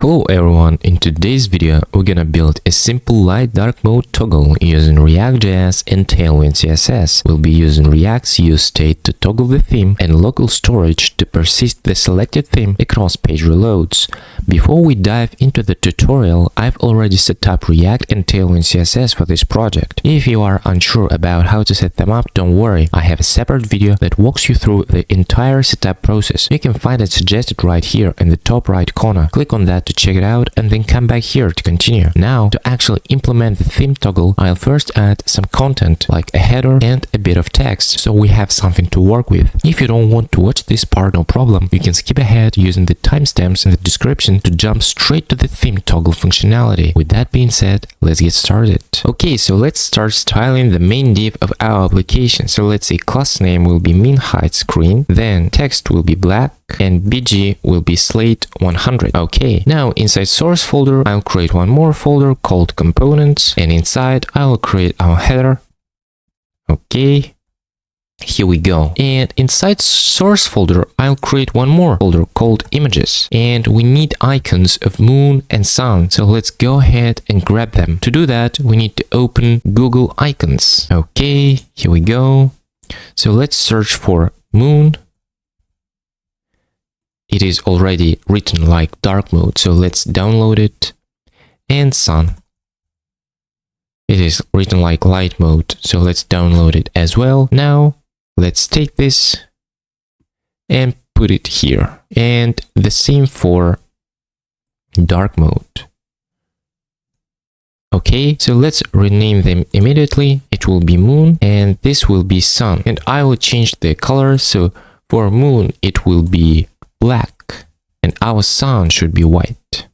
Hello everyone, in today's video we're gonna build a simple light dark mode toggle using React.js and Tailwind CSS. We'll be using React's useState to toggle the theme and localStorage to persist the selected theme across page reloads. Before we dive into the tutorial, I've already set up React and Tailwind CSS for this project. If you are unsure about how to set them up, don't worry, I have a separate video that walks you through the entire setup process. You can find it suggested right here in the top right corner. Click on that to check it out and then come back here to continue. Now, to actually implement the theme toggle, I'll first add some content like a header and a bit of text so we have something to work with. If you don't want to watch this part, no problem, you can skip ahead using the timestamps in the description to jump straight to the theme toggle functionality. With that being said, let's get started. Okay, so let's start styling the main div of our application. So let's say class name will be min height screen, then text will be black, and bg will be slate 100. Okay, now inside source folder I'll create one more folder called components, and inside I'll create our header. Okay, here we go. And inside source folder I'll create one more folder called images, and we need icons of moon and sun, so let's go ahead and grab them. To do that we need to open Google Icons. Okay, here we go. So let's search for moon. It is already written like dark mode, so let's download it. And sun. It is written like light mode, so let's download it as well. Now, let's take this and put it here. And the same for dark mode. Okay, so let's rename them immediately. It will be moon and this will be sun. And I will change the color, so for moon it will be black and our sun should be white.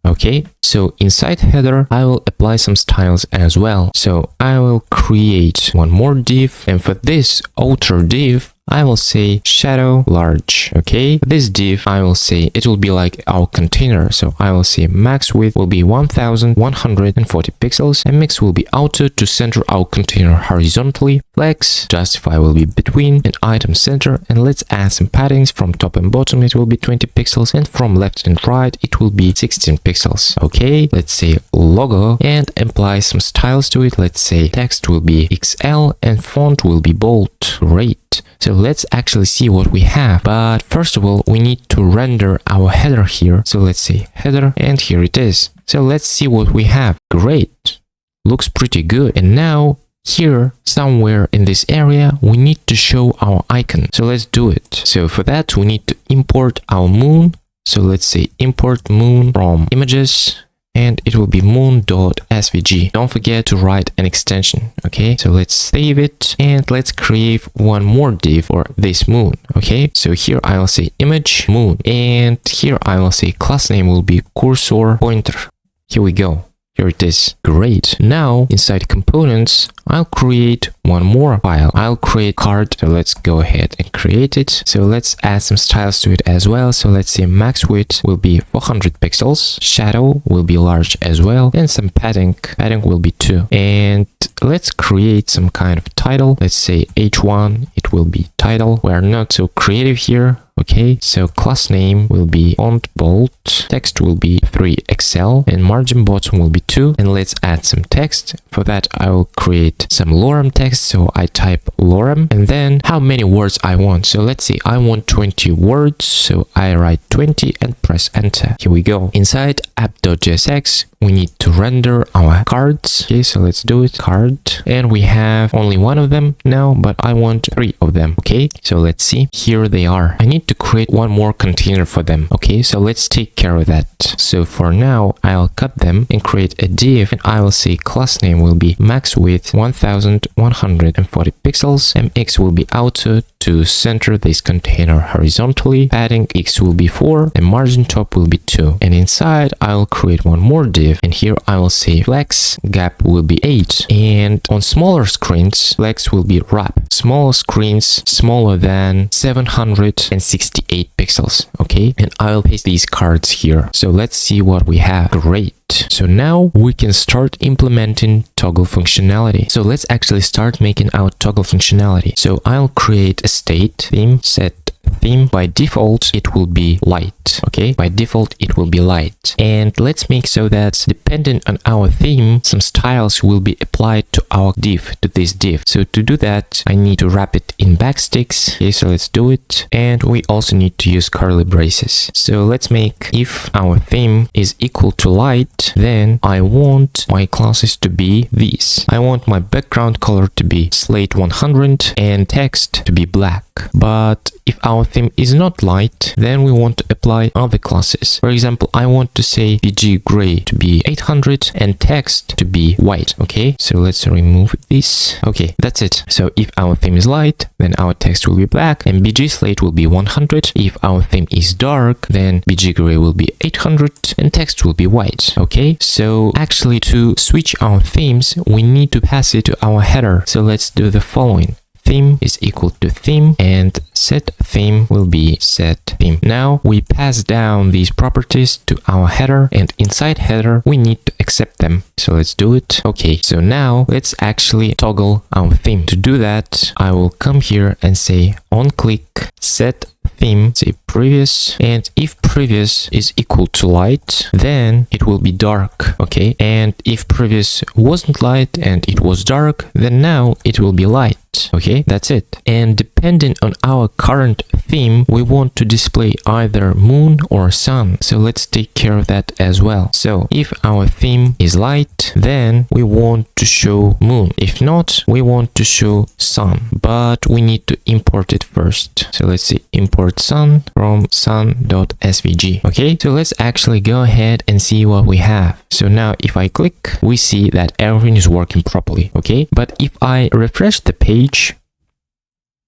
Okay, so inside header I will apply some styles as well. So I will create one more div, and for this outer div I will say shadow large. Okay, this div I will say it will be like our container, so I will say max width will be 1140 pixels and mix will be auto to center our container horizontally. Flex justify will be between and item center, and let's add some paddings. From top and bottom it will be 20 pixels and from left and right it will be 16 pixels. Okay, let's say logo and apply some styles to it. Let's say text will be XL and font will be bold. Great. So let's actually see what we have. But first of all, we need to render our header here. So let's say header, and here it is. So let's see what we have. Great. Looks pretty good. And now here, somewhere in this area, we need to show our icon. So let's do it. So for that, we need to import our moon. So let's say import moon from images. And it will be moon.svg. Don't forget to write an extension. Okay, so let's save it and let's create one more div for this moon. Okay, so here I will say image moon, and here I will say class name will be cursor pointer. Here we go. Here it is. Great. Now inside components, I'll create one more file. I'll create card. So let's go ahead and create it. So let's add some styles to it as well. So let's say max width will be 400 pixels. Shadow will be large as well. And some padding. Padding will be 2. And let's create some kind of title. Let's say H1. It will be title. We are not so creative here. Okay, so class name will be font bold, text will be 3XL, and margin bottom will be 2. And let's add some text. For that, I will create some lorem text. So I type lorem, and then how many words I want. So let's say I want 20 words. So I write 20 and press enter. Here we go. Inside app.jsx, we need to render our cards. Okay, so let's do it. Card. And we have only one of them now, but I want 3 of them. Okay, so let's see. Here they are. I need to create one more container for them. Okay, so let's take care of that. So for now, I'll cut them and create a div, and I will say class name will be max width 1140 pixels, mx will be auto to center this container horizontally, padding x will be 4, and margin top will be 2. And inside I'll create one more div, and here I will say flex gap will be 8, and on smaller screens flex will be wrap. Smaller screens smaller than 768 pixels. Okay, and I'll paste these cards here. So let's see what we have. Great. So now we can start implementing toggle functionality. So let's actually start making our toggle functionality. So I'll create a state theme, set theme, by default, it will be light. Okay, by default, it will be light. And let's make so that dependent on our theme, some styles will be applied to our div, to this div. So to do that, I need to wrap it in backsticks. Okay, so let's do it. And we also need to use curly braces. So let's make, if our theme is equal to light, then I want my classes to be these. I want my background color to be slate 100 and text to be black. But if our theme is not light, then we want to apply other classes. For example, I want to say BG gray to be 800 and text to be white. Okay, so let's remove this. Okay, that's it. So if our theme is light, then our text will be black and BG slate will be 100. If our theme is dark, then BG gray will be 800 and text will be white. Okay, so actually to switch our themes, we need to pass it to our header. So let's do the following. Theme is equal to theme and set theme will be set theme. Now we pass down these properties to our header, and inside header we need to accept them. So let's do it. Okay, so now let's actually toggle our theme. To do that, I will come here and say on click set theme, say previous, and if previous is equal to light, then it will be dark. Okay, and if previous wasn't light and it was dark, then now it will be light. Okay, that's it. And depending on our current theme, we want to display either moon or sun. So let's take care of that as well. So if our theme is light, then we want to show moon. If not, we want to show sun, but we need to import it first. So let's say import sun from sun.svg. Okay, so let's actually go ahead and see what we have. So now if I click, we see that everything is working properly. Okay, but if I refresh the page,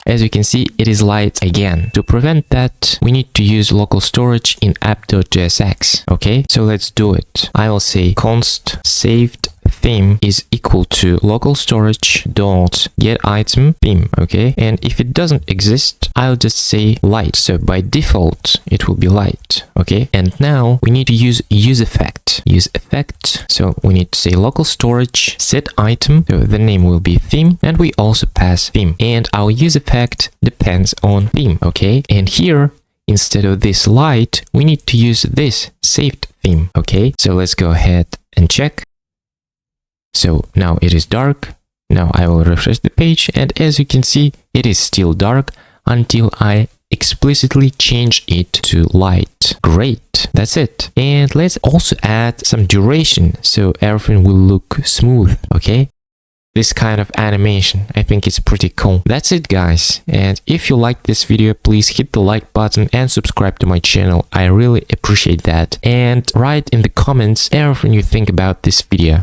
as you can see, it is light again. To prevent that, we need to use local storage in app.jsx. Okay, so let's do it. I will say const saved theme is equal to local storage dot get item theme. Okay, and if it doesn't exist, I'll just say light. So by default, it will be light. Okay, and now we need to use effect. So we need to say local storage set item. So the name will be theme, and we also pass theme. And our use effect depends on theme. Okay, and here instead of this light, we need to use this saved theme. Okay, so let's go ahead and check. So now it is dark. Now I will refresh the page, and as you can see, it is still dark until I explicitly change it to light. Great, that's it. And let's also add some duration so everything will look smooth. Okay, this kind of animation, I think it's pretty cool. That's it, guys. And if you liked this video, please hit the like button and subscribe to my channel. I really appreciate that. And write in the comments everything you think about this video.